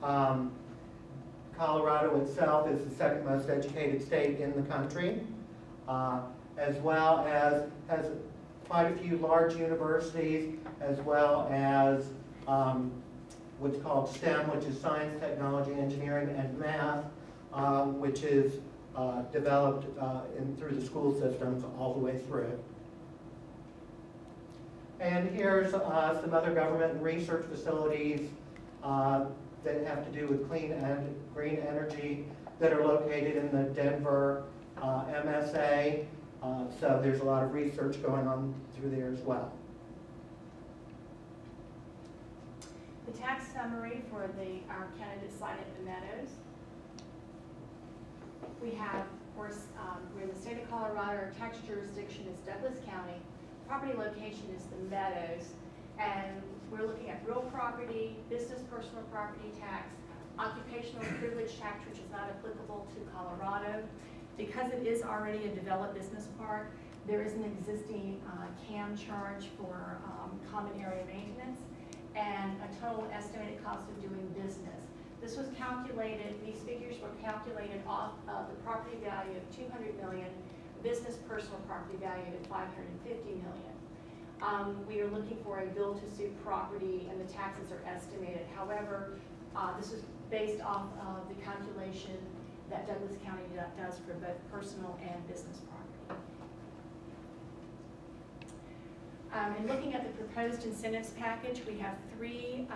Colorado itself is the second most educated state in the country, as well as has quite a few large universities, as well as what's called STEM, which is science, technology, engineering, and math, which is developed through the school systems all the way through. And here's some other government and research facilities that have to do with clean and green energy that are located in the Denver MSA. So there's a lot of research going on through there as well. The tax summary for our candidate site at the Meadows. We have, of course, we're in the state of Colorado. Our tax jurisdiction is Douglas County. Property location is the Meadows. And we're looking at real property, business personal property tax, occupational privilege tax, which is not applicable to Colorado. Because it is already a developed business park, there is an existing CAM charge for common area maintenance and a total estimated cost of doing business. This was calculated, these figures were calculated off of the property value of $200 million, business personal property value of $550 million. We are looking for a build-to-suit property, and the taxes are estimated. However, this is based off of the calculation that Douglas County does for both personal and business property. And looking at the proposed incentives package, we have three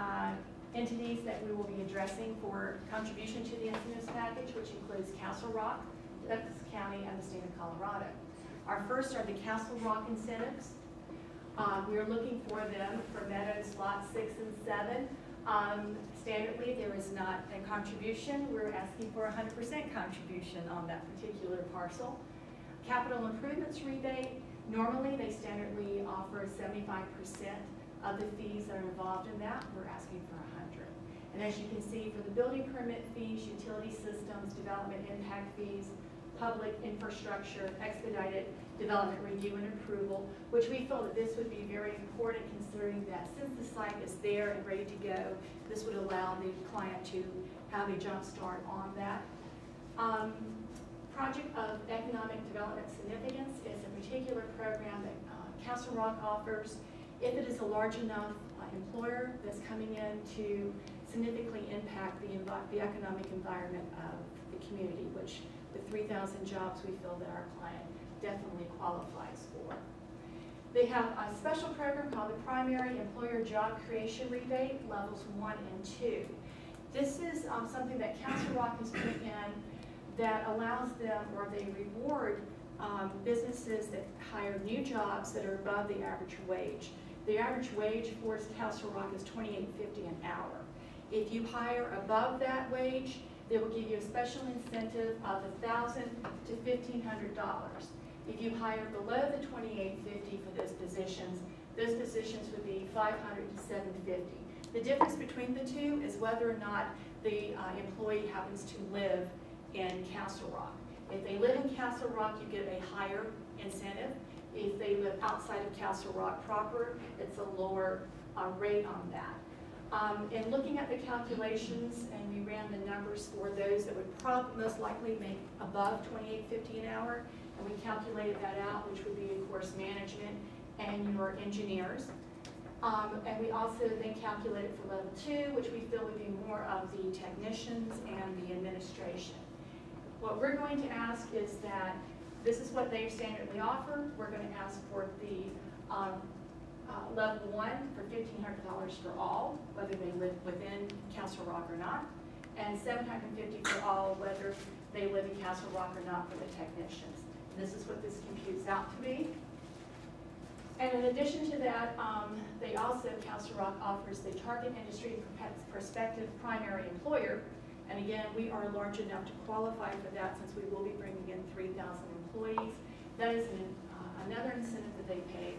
entities that we will be addressing for contribution to the incentives package, which includes Castle Rock, Douglas County, and the state of Colorado. Our first are the Castle Rock incentives. We are looking for them for Meadows lots 6 and 7. Standardly, there is not a contribution. We're asking for 100% contribution on that particular parcel. Capital improvements rebate, normally they standardly offer 75% of the fees that are involved in that. We're asking for 100. And as you can see, for the building permit fees, utility systems, development impact fees, public infrastructure, expedited development review and approval, which we feel that this would be very important considering that since the site is there and ready to go, this would allow the client to have a jump start on that. Project of Economic Development Significance is a particular program that Castle Rock offers. If it is a large enough employer that's coming in to significantly impact the economic environment of the community, which with 3,000 jobs we feel that our client definitely qualifies for. They have a special program called the Primary Employer Job Creation Rebate, levels 1 and 2. This is something that Castle Rock has put in that allows them, or they reward businesses that hire new jobs that are above the average wage. The average wage for Castle Rock is $28.50 an hour. If you hire above that wage, they will give you a special incentive of $1,000 to $1,500. If you hire below the $28.50 for those positions would be $500 to $750. The difference between the two is whether or not the employee happens to live in Castle Rock. If they live in Castle Rock, you get a higher incentive. If they live outside of Castle Rock proper, it's a lower rate on that. And looking at the calculations, and we ran the numbers for those that would most likely make above $28.50 an hour, and we calculated that out, which would be, of course, management and your engineers. And we also then calculated for level 2, which we feel would be more of the technicians and the administration. What we're going to ask is that this is what they standardly offer. We're going to ask for the level 1 for $1,500 for all, whether they live within Castle Rock or not, and $750 for all, whether they live in Castle Rock or not for the technicians. And this is what this computes out to be. And in addition to that, they also, Castle Rock offers the target industry prospective primary employer. And again, we are large enough to qualify for that since we will be bringing in 3,000 employees. That is another incentive that they pay,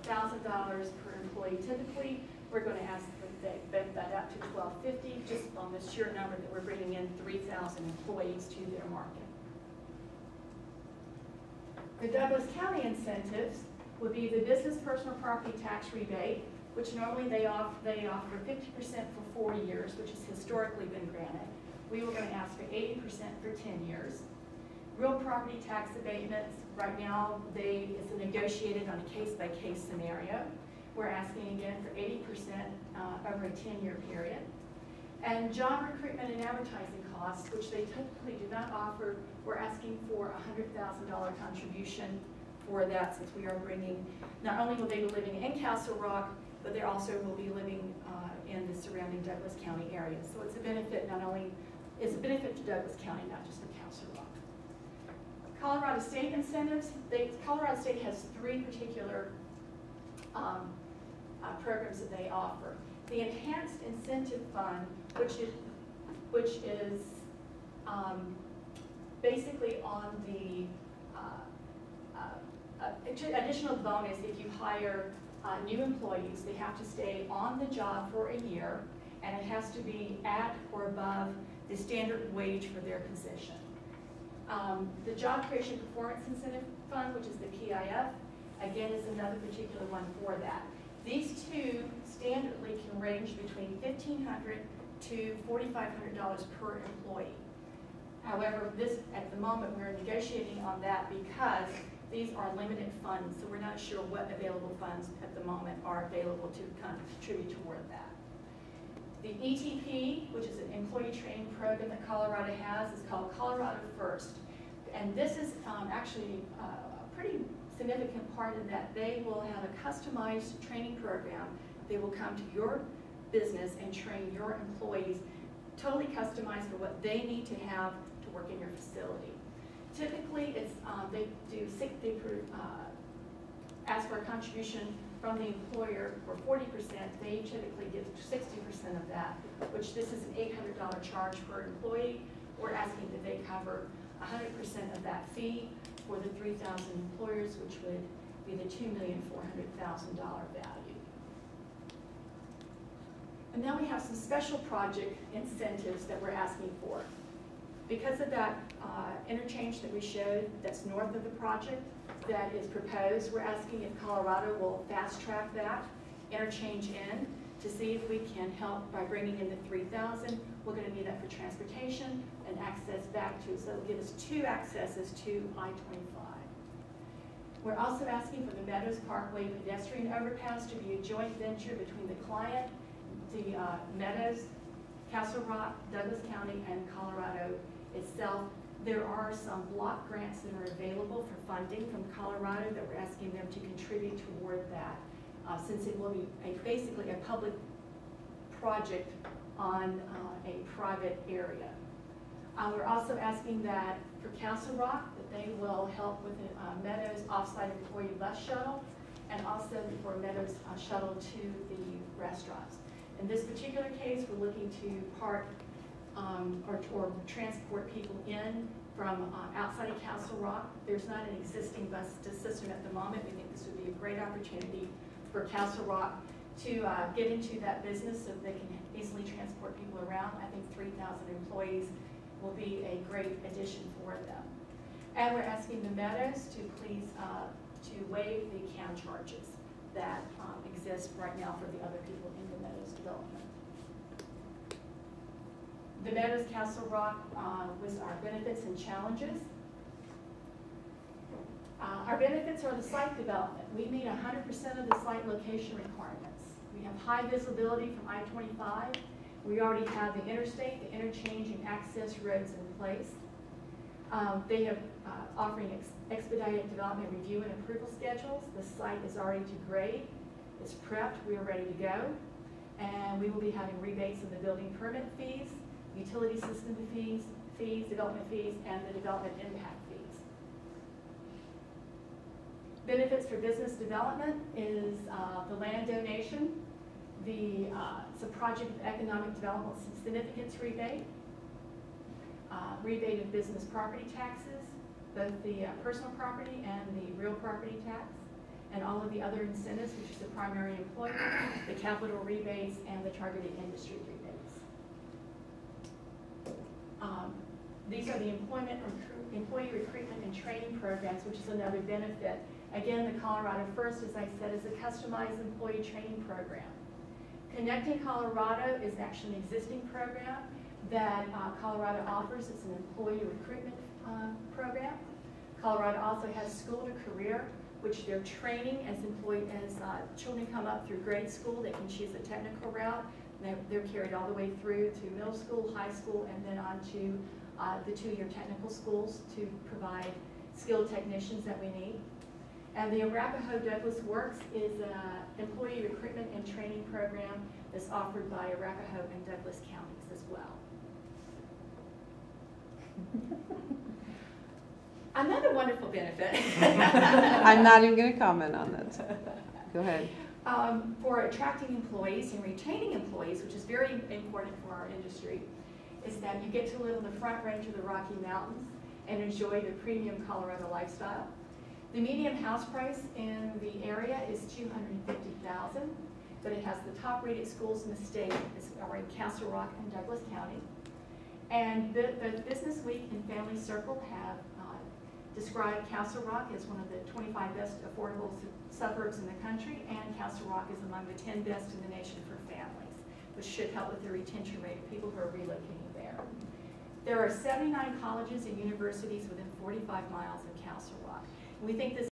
$1,000 per employee typically. We're going to ask that they bump that up to $1,250 just on the sheer number that we're bringing in 3,000 employees to their market. The Douglas County incentives would be the business personal property tax rebate. which normally they offer 50% for 4 years, which has historically been granted. We were going to ask for 80% for 10 years. Real property tax abatements, right now, it's negotiated on a case-by-case scenario. We're asking again for 80% over a 10-year period. And job recruitment and advertising costs, which they typically do not offer, we're asking for a $100,000 contribution for that, since we are bringing, not only will they be living in Castle Rock, but they also will be living in the surrounding Douglas County area. So it's a benefit it's a benefit to Douglas County, not just to Castle Rock. Colorado State incentives. Colorado State has 3 particular programs that they offer. The Enhanced Incentive Fund, which is basically on the additional bonus if you hire new employees. They have to stay on the job for a year, and it has to be at or above the standard wage for their position. The Job Creation Performance Incentive Fund, which is the PIF, again is another particular one for that. These two standardly can range between $1,500 to $4,500 per employee. However, at the moment we're negotiating on that because these are limited funds, so we're not sure what available funds at the moment are available to contribute toward that. The ETP, which is an employee training program that Colorado has, is called Colorado First. And this is actually a pretty significant part of that. They will have a customized training program. They will come to your business and train your employees, totally customized for what they need to have to work in your facility. Typically, it's they ask for a contribution from the employer for 40%. They typically give 60% of that, which this is an $800 charge per employee. We're asking that they cover 100% of that fee for the 3,000 employers, which would be the $2,400,000 value. And now we have some special project incentives that we're asking for. Because of that interchange that we showed that's north of the project that is proposed, we're asking if Colorado will fast track that interchange in to see if we can help by bringing in the 3,000. We're going to need that for transportation and access back to, so it'll give us 2 accesses to I-25. We're also asking for the Meadows Parkway pedestrian overpass to be a joint venture between the client, the Meadows, Castle Rock, Douglas County, and Colorado itself. There are some block grants that are available for funding from Colorado that we're asking them to contribute toward that, since it will be basically a public project on a private area. We're also asking that for Castle Rock, that they will help with the Meadows offsite employee bus shuttle, and also for Meadows shuttle to the restaurants. In this particular case, we're looking to park or transport people in from outside of Castle Rock. There's not an existing bus system at the moment. We think this would be a great opportunity for Castle Rock to get into that business so they can easily transport people around. I think 3,000 employees will be a great addition for them. And we're asking the Meadows to please to waive the CAM charges that exist right now for the other people in the Meadows development. The Meadows Castle Rock was our benefits and challenges. Our benefits are the site development. We meet 100% of the site location requirements. We have high visibility from I-25. We already have the interstate, the interchange, and access roads in place. They have offering expedited development review and approval schedules. The site is already to grade. It's prepped. We are ready to go. And we will be having rebates in the building permit fees, utility system fees, development fees, and the development impact fees. Benefits for business development is the land donation, it's a project of economic development significance rebate, rebate of business property taxes, both the personal property and the real property tax, and all of the other incentives, which is the primary employer, the capital rebates, and the targeted industry rebates. These are the employee recruitment and training programs, which is another benefit Again, the Colorado First, as I said, is a customized employee training program. Connecting Colorado is actually an existing program that Colorado offers. It's an employee recruitment program. Colorado also has School to Career, which they're training as children come up through grade school. They can choose a technical route. They're carried all the way through to middle school, high school, and then on to the 2-year technical schools to provide skilled technicians that we need. And the Arapahoe Douglas Works is an employee recruitment and training program that's offered by Arapahoe and Douglas counties as well. Another wonderful benefit. I'm not even going to comment on that. Go ahead. For attracting employees and retaining employees, which is very important for our industry, is that you get to live in the Front Range of the Rocky Mountains and enjoy the premium Colorado lifestyle. The median house price in the area is $250,000, but it has the top rated schools in the state are in Castle Rock and Douglas County. And the Business Week and Family Circle have described Castle Rock as one of the 25 best affordable suburbs in the country, and Castle Rock is among the 10 best in the nation for families, which should help with the retention rate of people who are relocating there. There are 79 colleges and universities within 45 miles of Castle Rock. We think this